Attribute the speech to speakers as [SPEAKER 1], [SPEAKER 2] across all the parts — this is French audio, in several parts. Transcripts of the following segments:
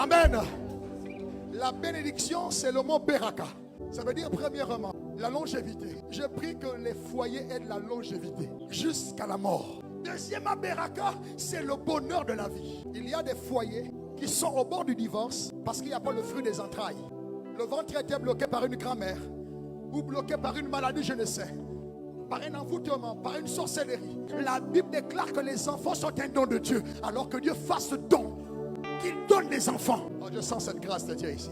[SPEAKER 1] Amen. La bénédiction, c'est le mot Beraka. Ça veut dire premièrement, la longévité. Je prie que les foyers aient de la longévité jusqu'à la mort. Deuxièmement, Beraka, c'est le bonheur de la vie. Il y a des foyers qui sont au bord du divorce parce qu'il n'y a pas le fruit des entrailles. Le ventre était bloqué par une grand-mère ou bloqué par une maladie, je ne sais, par un envoûtement, par une sorcellerie. La Bible déclare que les enfants sont un don de Dieu, alors que Dieu fasse ce don, qu'il donne des enfants. Oh, je sens cette grâce de Dieu ici.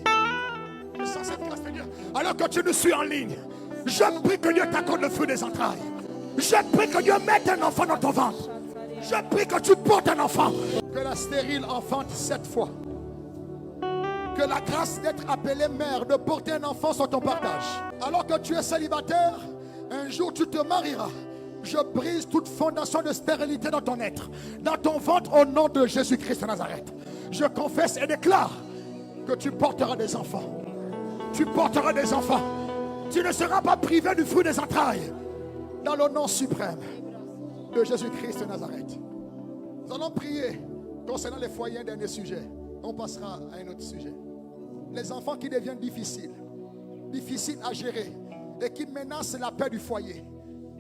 [SPEAKER 1] Je sens cette grâce de Dieu. Alors que tu nous suis en ligne, je prie que Dieu t'accorde le fruit des entrailles. Je prie que Dieu mette un enfant dans ton ventre. Je prie que tu portes un enfant. Que la stérile enfante 7 fois. Que la grâce d'être appelée mère, de porter un enfant sur ton partage. Alors que tu es célibataire, un jour tu te marieras. Je brise toute fondation de stérilité dans ton être, dans ton ventre, au nom de Jésus-Christ de Nazareth. Je confesse et déclare que tu porteras des enfants. Tu porteras des enfants. Tu ne seras pas privé du fruit des entrailles. Dans le nom suprême de Jésus-Christ de Nazareth. Nous allons prier concernant les foyers, un dernier sujet. On passera à un autre sujet. Les enfants qui deviennent difficiles à gérer et qui menacent la paix du foyer,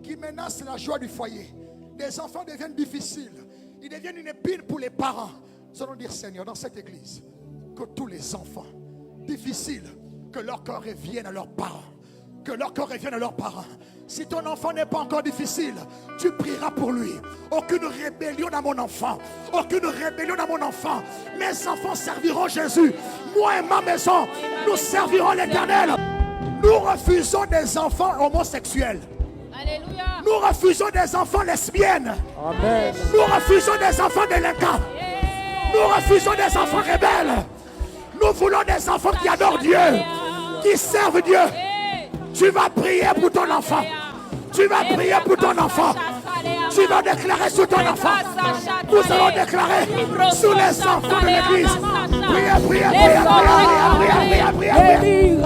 [SPEAKER 1] qui menacent la joie du foyer. Des enfants deviennent difficiles. Ils deviennent une épine pour les parents. Nous allons dire, Seigneur, dans cette église, que tous les enfants difficiles, que leur cœur revienne à leurs parents. Que leur cœur revienne à leurs parents. Si ton enfant n'est pas encore difficile, tu prieras pour lui. Aucune rébellion dans mon enfant. Aucune rébellion dans mon enfant. Mes enfants serviront Jésus. Moi et ma maison, nous servirons l'Éternel. Nous refusons des enfants homosexuels.
[SPEAKER 2] Alléluia.
[SPEAKER 1] Nous refusons des enfants lesbiennes.
[SPEAKER 3] Amen.
[SPEAKER 1] Nous refusons des enfants délinquants. Nous refusons des enfants rebelles. Nous voulons des enfants qui adorent Dieu, qui servent Dieu. Tu vas prier pour ton enfant. Tu vas prier pour ton enfant. Tu vas déclarer sur ton enfant. Nous allons déclarer sur les enfants de l'église. Priez, priez, priez, priez, priez, priez, priez,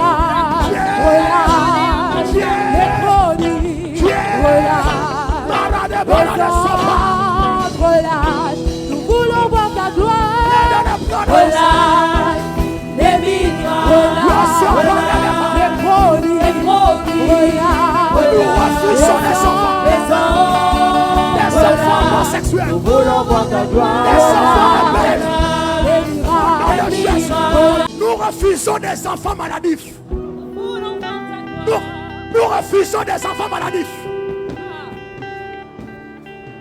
[SPEAKER 3] Relâche, nous voulons voir ta gloire. Relâche, les miracles.
[SPEAKER 1] Nous voulons voir ta gloire. Nous refusons des enfants maladifs. Nous refusons des enfants maladifs.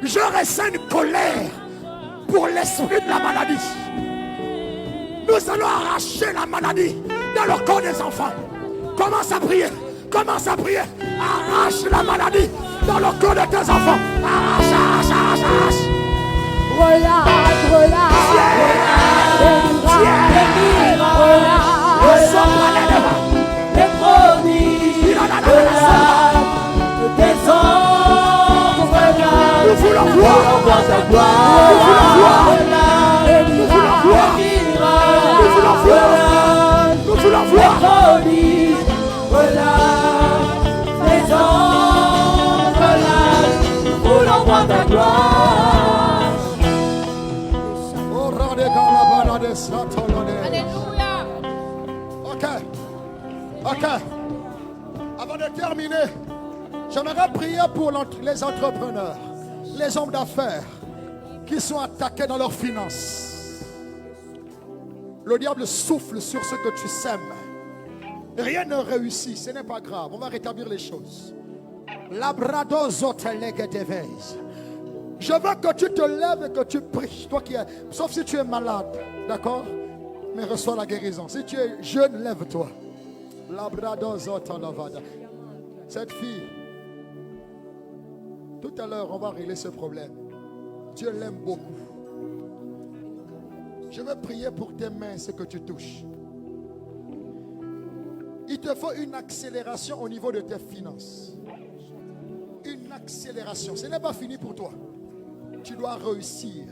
[SPEAKER 1] Je ressens une colère pour l'esprit de la maladie. Nous allons arracher la maladie dans le corps des enfants. Commence à prier. Commence à prier. Arrache la maladie dans le corps de tes enfants. Arrache, arrache, arrache, arrache.
[SPEAKER 3] Relâche, relâche. Les prodiges. Tes anges.
[SPEAKER 1] Nous voulons voir
[SPEAKER 3] ta gloire.
[SPEAKER 1] Nous voulons voir. Nous voulons voir. Nous voulons voir. Nous voulons voir.
[SPEAKER 3] Ta gloire.
[SPEAKER 2] Alléluia.
[SPEAKER 1] Ok. Avant de terminer, j'aimerais prier pour les entrepreneurs, les hommes d'affaires qui sont attaqués dans leurs finances. Le diable souffle sur ce que tu sèmes. Rien ne réussit, ce n'est pas grave. On va rétablir les choses. Je veux que tu te lèves et que tu pries. Toi qui es, sauf si tu es malade, d'accord? Mais reçois la guérison. Si tu es jeune, lève-toi. Cette fille, tout à l'heure, on va régler ce problème. Dieu l'aime beaucoup. Je veux prier pour tes mains, ce que tu touches. Il te faut une accélération au niveau de tes finances. Une accélération. Ce n'est pas fini pour toi. Tu dois réussir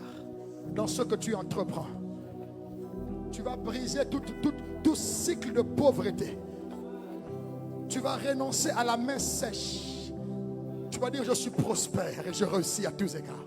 [SPEAKER 1] dans ce que tu entreprends. Tu vas briser tout cycle de pauvreté. Tu vas renoncer à la main sèche. Tu vas dire, je suis prospère et je réussis à tous égards.